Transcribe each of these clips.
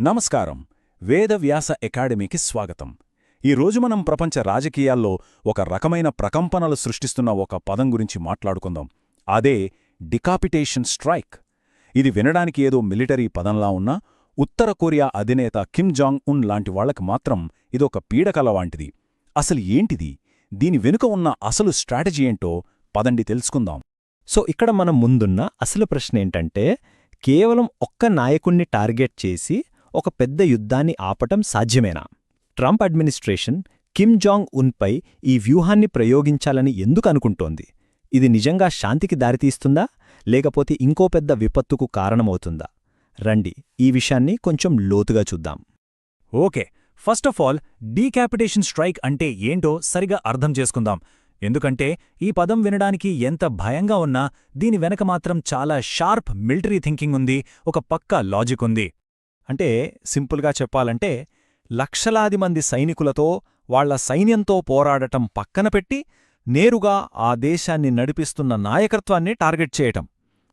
నమస్కారం. వేదవ్యాస అకాడమీకి స్వాగతం. ఈరోజు మనం ప్రపంచ రాజకీయాల్లో ఒక రకమైన ప్రకంపనలు సృష్టిస్తున్న ఒక పదం గురించి మాట్లాడుకుందాం. అదే డికాపిటేషన్ స్ట్రైక్. ఇది వినడానికి ఏదో మిలిటరీ పదంలా ఉన్నా ఉత్తర కొరియా అధినేత కిమ్ జాంగ్ ఉన్ లాంటి వాళ్లకు మాత్రం ఇదొక పీడకల వాంటిది. అసలు ఏంటిది? దీని వెనుక ఉన్న అసలు స్ట్రాటజీ ఏంటో పదండి తెలుసుకుందాం. ఇక్కడ మనం ముందున్న అసలు ప్రశ్నేంటంటే, కేవలం ఒక్క నాయకుణ్ణి టార్గెట్ చేసి ఒక పెద్ద యుద్ధాన్ని ఆపటం సాధ్యమేనా? ట్రంప్ అడ్మినిస్ట్రేషన్ కిమ్ జాంగ్ ఉన్పై ఈ వ్యూహాన్ని ప్రయోగించాలని ఎందుకు అనుకుంటోంది? ఇది నిజంగా శాంతికి దారితీస్తుందా, లేకపోతే ఇంకో పెద్ద విపత్తుకు కారణమవుతుందా? రండి, ఈ విషయాన్ని కొంచెం లోతుగా చూద్దాం. Okay, first of all decapitation strike అంటే ఏంటో సరిగా అర్థం చేసుకుందాం. ఎందుకంటే ఈ పదం వినడానికి ఎంత భయంగా ఉన్నా దీని వెనక మాత్రం చాలా షార్ప్ మిలిటరీ థింకింగ్ ఉంది, ఒక పక్కా లాజిక్ ఉంది. అంటే సింపుల్గా చెప్పాలంటే, లక్షలాది మంది సైనికులతో వాళ్ల సైన్యంతో పోరాడటం పక్కన పెట్టి నేరుగా ఆ దేశాన్ని నడిపిస్తున్న నాయకత్వాన్ని టార్గెట్ చేయటం.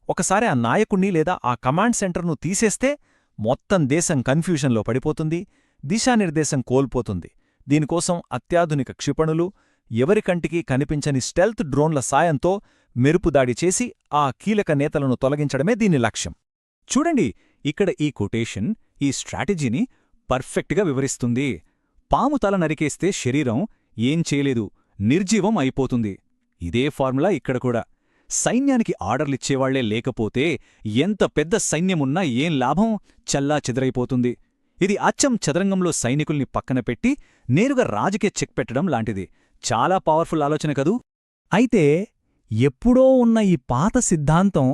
ఒకసారి ఆ నాయకుణ్ణి లేదా ఆ కమాండ్ సెంటర్ను తీసేస్తే మొత్తం దేశం కన్ఫ్యూజన్లో పడిపోతుంది, దిశానిర్దేశం కోల్పోతుంది. దీనికోసం అత్యాధునిక క్షిపణులు, ఎవరికంటికి కనిపించని స్టెల్త్ డ్రోన్ల సాయంతో మెరుపుదాడి చేసి ఆ కీలక నేతలను తొలగించడమే దీని లక్ష్యం. చూడండి, ఇక్కడ ఈ కొటేషన్ ఈ స్ట్రాటజీని పర్ఫెక్ట్గా వివరిస్తుంది. పాము తల నరికేస్తే శరీరం ఏం చేయలేదు, నిర్జీవం అయిపోతుంది. ఇదే ఫార్ములా ఇక్కడ కూడా. సైన్యానికి ఆర్డర్లిచ్చేవాళ్లే లేకపోతే ఎంత పెద్ద సైన్యమున్నా ఏం లాభం? చల్లా చెదరైపోతుంది. ఇది అచ్చం చదరంగంలో సైనికుల్ని పక్కన పెట్టి నేరుగా రాజకీయ చెక్ పెట్టడం లాంటిది. చాలా పవర్ఫుల్ ఆలోచన కదూ? అయితే ఎప్పుడో ఉన్న ఈ పాత సిద్ధాంతం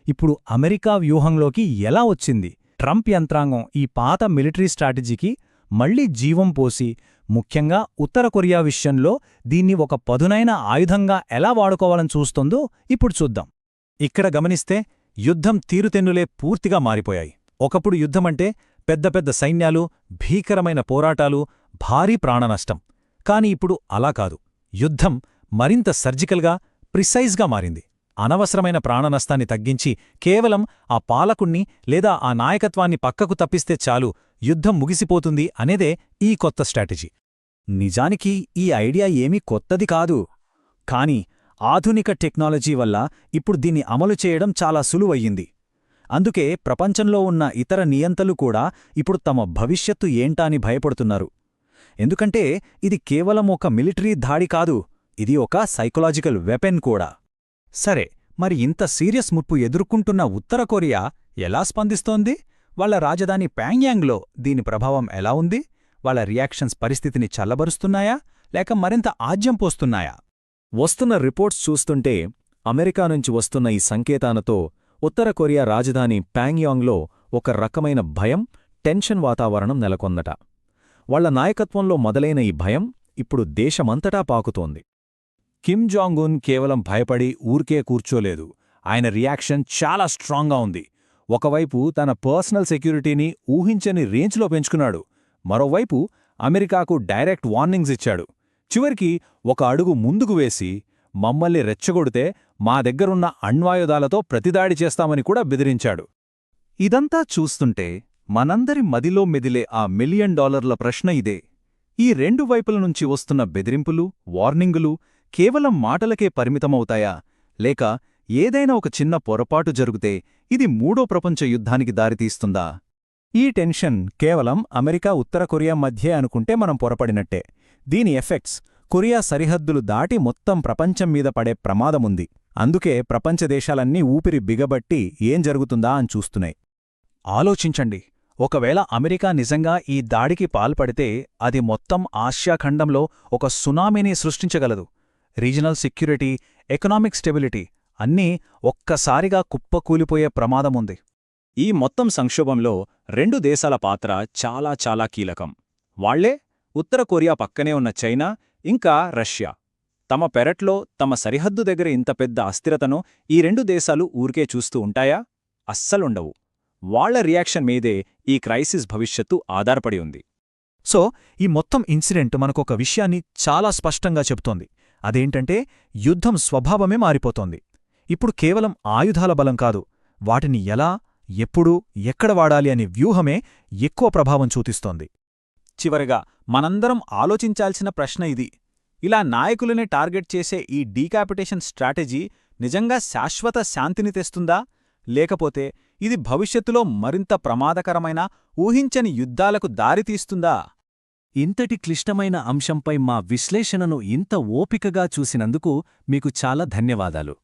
ఇప్పుడు అమెరికా వ్యూహంలోకి ఎలా వచ్చింది? ట్రంప్ యంత్రాంగం ఈ పాత మిలిటరీ స్ట్రాటజీకి మళ్లీ జీవం పోసి, ముఖ్యంగా ఉత్తర కొరియా విషయంలో దీన్ని ఒక పదునైన ఆయుధంగా ఎలా వాడుకోవాలని చూస్తోందో ఇప్పుడు చూద్దాం. ఇక్కడ గమనిస్తే యుద్ధం తీరుతెన్నులే పూర్తిగా మారిపోయాయి. ఒకప్పుడు యుద్ధమంటే పెద్ద పెద్ద సైన్యాలు, భీకరమైన పోరాటాలు, భారీ ప్రాణనష్టం. కాని ఇప్పుడు అలా కాదు. యుద్ధం మరింత సర్జికల్గా, ప్రిసైజ్గా మారింది. అనవసరమైన ప్రాణనష్టాన్ని తగ్గించి కేవలం ఆ పాలకుణ్ణి లేదా ఆ నాయకత్వాన్ని పక్కకు తప్పిస్తే చాలు, యుద్ధం ముగిసిపోతుంది అనేదే ఈ కొత్త స్ట్రాటజీ. నిజానికి ఈ ఐడియా ఏమీ కొత్తది కాదు. కాని ఆధునిక టెక్నాలజీ వల్ల ఇప్పుడు దీన్ని అమలు చేయడం చాలా సులువయ్యింది. అందుకే ప్రపంచంలో ఉన్న ఇతర నియంతలు కూడా ఇప్పుడు తమ భవిష్యత్తు ఏంటాని భయపడుతున్నారు. ఎందుకంటే ఇది కేవలం ఒక మిలిటరీ దాడి కాదు, ఇది ఒక సైకలాజికల్ వెపెన్ కూడా. సరే, మరి ఇంత సీరియస్ ముప్పు ఎదుర్కొంటున్న ఉత్తర కొరియా ఎలా స్పందిస్తోంది? వాళ్ల రాజధాని ప్యాంగ్యాంగ్లో దీని ప్రభావం ఎలా ఉంది? వాళ్ల రియాక్షన్స్ పరిస్థితిని చల్లబరుస్తున్నాయా, లేక మరింత ఆజ్యం పోస్తున్నాయా? వస్తున్న రిపోర్ట్స్ చూస్తుంటే అమెరికా నుంచి వస్తున్న ఈ సంకేతాలతో ఉత్తర కొరియా రాజధాని ప్యాంగ్యాంగ్లో ఒక రకమైన భయం, టెన్షన్ వాతావరణం నెలకొందట. వాళ్ల నాయకత్వంలో మొదలైన ఈ భయం ఇప్పుడు దేశమంతటా పాకుతోంది. కిమ్ జాంగ్ ఉన్ కేవలం భయపడి ఊరికే కూర్చోలేదు. ఆయన రియాక్షన్ చాలా స్ట్రాంగ్గా ఉంది. ఒకవైపు తన పర్సనల్ సెక్యూరిటీని ఊహించని రేంజ్లో పెంచుకున్నాడు, మరోవైపు అమెరికాకు డైరెక్ట్ వార్నింగ్స్ ఇచ్చాడు. చివరికి ఒక అడుగు ముందుకు వేసి, మమ్మల్ని రెచ్చగొడితే మా దగ్గరున్న అణ్వాయుధాలతో ప్రతిదాడి చేస్తామని కూడా బెదిరించాడు. ఇదంతా చూస్తుంటే మనందరి మదిలో మెదిలే ఆ $1 మిలియన్ ప్రశ్న ఇదే. ఈ రెండు వైపుల నుంచి వస్తున్న బెదిరింపులు, వార్నింగులు కేవలం మాటలకే పరిమితమవుతాయా, లేక ఏదైనా ఒక చిన్న పొరపాటు జరిగితే ఇది మూడో ప్రపంచ యుద్ధానికి దారితీస్తుందా? ఈ టెన్షన్ కేవలం అమెరికా ఉత్తర కొరియా మధ్యే అనుకుంటే మనం పొరపడినట్టే. దీని ఎఫెక్ట్స్ కొరియా సరిహద్దులు దాటి మొత్తం ప్రపంచం మీద పడే ప్రమాదముంది. అందుకే ప్రపంచ దేశాలన్నీ ఊపిరి బిగబట్టి ఏం జరుగుతుందా అని చూస్తున్నాయి. ఆలోచించండి, ఒకవేళ అమెరికా నిజంగా ఈ దాడికి పాల్పడితే అది మొత్తం ఆసియా ఖండంలో ఒక సునామీని సృష్టించగలదు. రీజనల్ సెక్యూరిటీ, ఎకనామిక్ స్టెబిలిటీ అన్నీ ఒక్కసారిగా కుప్పకూలిపోయే ప్రమాదముంది. ఈ మొత్తం సంక్షోభంలో రెండు దేశాల పాత్ర చాలా చాలా కీలకం. వాళ్లే ఉత్తర కొరియా పక్కనే ఉన్న చైనా, ఇంకా రష్యా. తమ పెరట్లో, తమ సరిహద్దు దగ్గర ఇంత పెద్ద అస్థిరతను ఈ రెండు దేశాలు ఊరికే చూస్తూ ఉంటాయా? అస్సలుండవు. వాళ్ల రియాక్షన్ మీదే ఈ క్రైసిస్ భవిష్యత్తు ఆధారపడి ఉంది. సో ఈ మొత్తం ఇన్సిడెంట్ మనకొక విషయాన్ని చాలా స్పష్టంగా చెబుతోంది. అదేంటంటే, యుద్ధం స్వభావమే మారిపోతోంది. ఇప్పుడు కేవలం ఆయుధాల బలం కాదు, వాటిని ఎలా, ఎప్పుడు ఎక్కడ వాడాలి అనే వ్యూహమే ఎక్కువ ప్రభావం చూపిస్తోంది. చివరగా మనందరం ఆలోచించాల్సిన ప్రశ్న ఇది. ఇలా నాయకులనే టార్గెట్ చేసే ఈ డీకాపిటేషన్ స్ట్రాటజీ నిజంగా శాశ్వత శాంతిని తెస్తుందా, లేకపోతే ఇది భవిష్యత్తులో మరింత ప్రమాదకరమైన ఊహించని యుద్ధాలకు దారితీస్తుందా? ఇంతటి క్లిష్టమైన అంశంపై మా విశ్లేషణను ఇంత ఓపికగా చూసినందుకు మీకు చాలా ధన్యవాదాలు.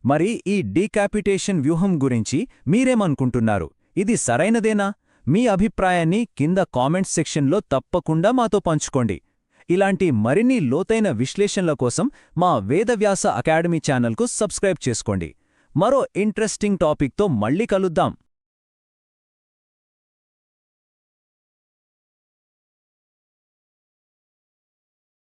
మరి ఈ డీకాపిటేషన్ వ్యూహం గురించి మీరేమనుకుంటున్నారు? ఇది సరైనదేనా? మీ అభిప్రాయాన్ని కింద కామెంట్స్ సెక్షన్లో తప్పకుండా మాతో పంచుకోండి. ఇలాంటి మరిన్ని లోతైన విశ్లేషణల కోసం మా వేదవ్యాస అకాడమీ ఛానల్కు సబ్స్క్రైబ్ చేసుకోండి. మరో ఇంట్రెస్టింగ్ టాపిక్తో మళ్ళీ కలుద్దాం.